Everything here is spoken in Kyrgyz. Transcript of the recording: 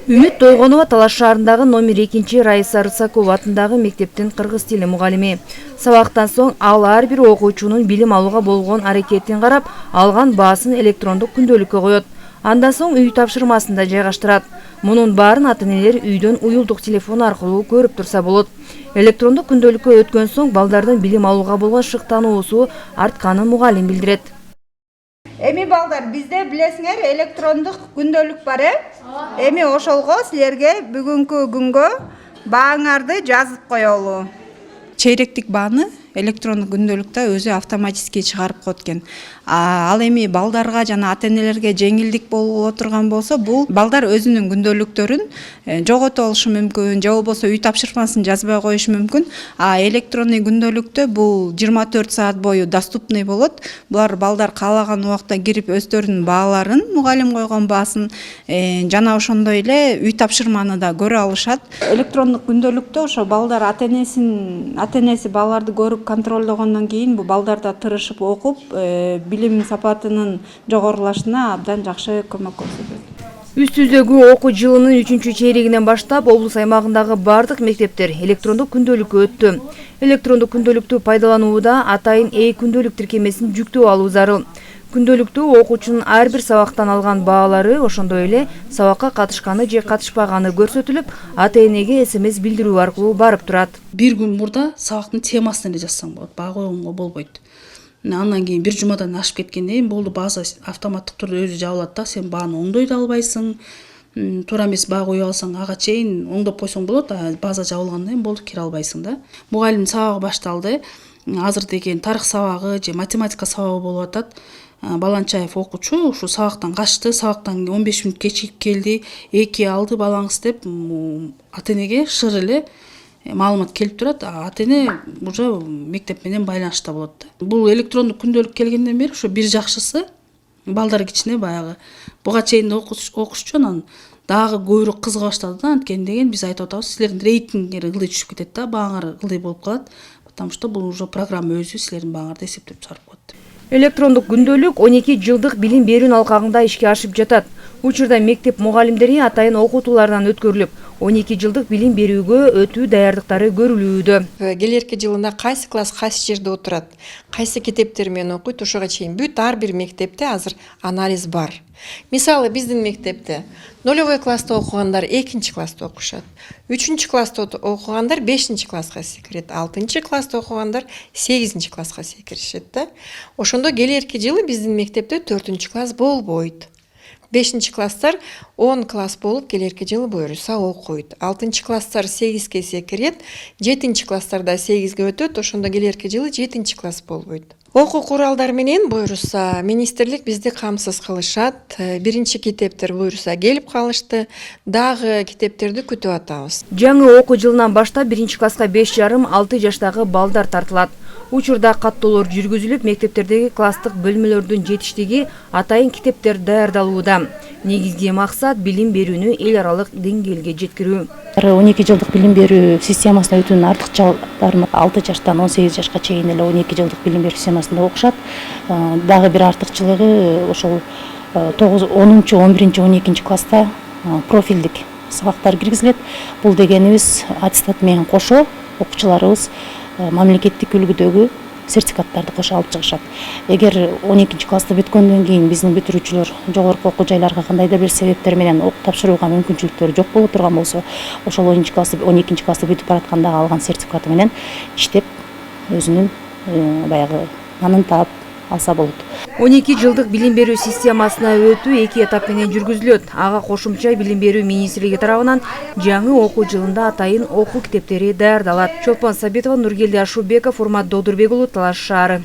Үмүт Тойгонова Талаш шаарындагы номер 2 Раиса Рысакова атындагы мектептин кыргыз тили мугалими. Сабактан соң ал ар бир окуучунун билим алууга болгон аракетин карап, алган баасын электрондук күндөлүккө коет. Андан соң үй тапшырмасында жайгаштырат. Мунун баарын ата-энелер үйдөн уюлдук телефон аркылуу көрүп турса болот. Электрондук күндөлүккө өткөн соң балдардын билим алууга болгон шыктануусу артканын мугалим билдирет. Эми балдар, бизде билесиңер электрондук күндөлүк бар, Эми ошолго силерге бүгүнкү күнгө бааңарды жазып коелу. Чейректик бааны электрондук күндөлүктө өзү автоматически чыгарып коет экен. Ал эми балдарга жана ата-энелерге жеңилдик болуп отурган болсо, бул балдар өзүнүн күндөлүктөрүн жогото алышы мүмкүн, же болбосо үй тапшырмасын жазбай коюшу мүмкүн. Электрондук күндөлүктө бул 24 саат бою доступный болот. Булар балдар каалаган убакта кирип өздөрүнүн бааларын, мугалим койгон баасын жана ошондой эле үй тапшырманы да көрө алышат. Электрондук күндөлүктө ошо балдар ата-энеси балдарды көрүп контролдогондон кийин бул балдарда тырышып окуп, билим сапатынын жогорулашына абдан жакшы көмөк көрсөтөт. Үстүздөгү окуу жылынын 3-чейрегинен баштап облус аймагындагы бардык мектептер электрондук күндөлүккө өттү. Электрондук күндөлүктү пайдаланууда атайын күндөлүк тиркемесин жүктөө алуу зарыл. Күндөлүктү окуучунун ар бир сабактан алган баалары, ошондой эле сабакка катышканы же катышпаганы көрсөтүлүп, ата-энеге СМС билдирүү аркылуу барып турат. Бир күн мурда сабактын темасын эле жазсаң болот, баа койгонго болбойт. Андан кийин бир жумадан ашып кеткенден кийин болду, база автоматтык түрдө өзү жабылат да, сен бааны оңдой да албайсың. Туура эмес баа коюп алсаң, ага чейин оңдоп койсоң болот, база жабылгандан кийин болду, кире албайсың да. Мугалимдин сабагы башталды. Азыр деген тарых сабагы же математика сабагы болуп атат. Баланчаев окуучу ушу сабактан качты, сабактан 15 мүнөт кечигип келди, 2 алды балаңыз деп ата-энеге шыр эле маалымат келип турат. Ата-эне уже мектеп менен байланышта болот. Бул электрондук күндөлүк келгенден бери ошо бир жакшысы балдар кичине баягы буга чейин окушчу, анан дагы көбүрөөк кызыга баштады да. Анткени деген биз айтып атабыз, силердин рейтингиңер ылдый түшүп кетет да, бааңар ылдый болуп калат. Потому что бул уже программа өзү силердин бааңарды эсептеп чыгарып коет. Электрондук күндөлүк 12 жылдык билим берүүнүн алкагында ишке ашып жатат. Учурда мектеп мугалимдери атайын окутуулардан өткөрүлүп, 12 жылдык билим берүүгө өтүү даярдыктары көрүлүүдө. Келерки жылында кайсы класс кайсы жерде отурат, кайсы китептер менен окуйт, ошого чейин бүт ар бир мектепте азыр анализ бар. Мисалы биздин мектепте 0 класста окугандар 2 класста окушат, 3 класста окугандар 5 класска секирет, 6 класста окугандар 8 класска секиришет да. Ошондо келерки жылы биздин мектепте 4 класс болбойт. 5 класстар 10 класс болуп келерки жылы буюрса окуйт. 6 класстар 8ге секирет, 7 класстарда 8ге өтөт, ошондо келерки жылы 7 класс болбойт. Окуу куралдар менен буюрса министрлик бизди камсыз кылышат. Биринчи китептер буюрса келип калышты, дагы китептерди күтүп атабыз. Жаңы окуу жылынан баштап 1 класска 5,5-6 жаштагы балдар тартылат. Учурда каттоолор жүргүзүлүп, мектептердеги класстык бөлмөлөрдүн жетиштиги атайын китептер даярдалууда. Негизги максат билим берүүнү эл аралык деңгээлге жеткирүү. 12 жылдык билим берүү системасына өтүүнүн артыкчылыктарын 6 жаштан 18 жашка чейин эле 12 жылдык билим берүү системасында окушат. Дагы бир артыкчылыгы ошол 9, 10, 11, 12 класста профилдик сабактар киргизилет. Бул дегенибиз аттестат менен кошо окуучуларыбыз мамлекеттик үлгүдөгү сертификаттарды кошо алып чыгышат. Эгер 12 класста бүткөндөн кийин биздин бүтүрүүчүлөр жогорку окуу жайларга кандайдыр бир себептер менен окуп тапшырууга мүмкүнчүлүктөрү жок боло турган болсо, ошол 12 класста бүтүп бараткандагы алган сертификаты менен иштеп өзүнүн баягы анын таап алса болот. 12 жылдык билим берүү системасына өтүү 2 этап менен жүргүзүлөт. Ага кошумча билим берүү министрлиги тарабынан жаңы окуу жылында атайын окуу китептери даярдалат. Чолпон Сабитова, Нургелди Ашубеков, Урмат Додурбек уулу, Талаш шаары.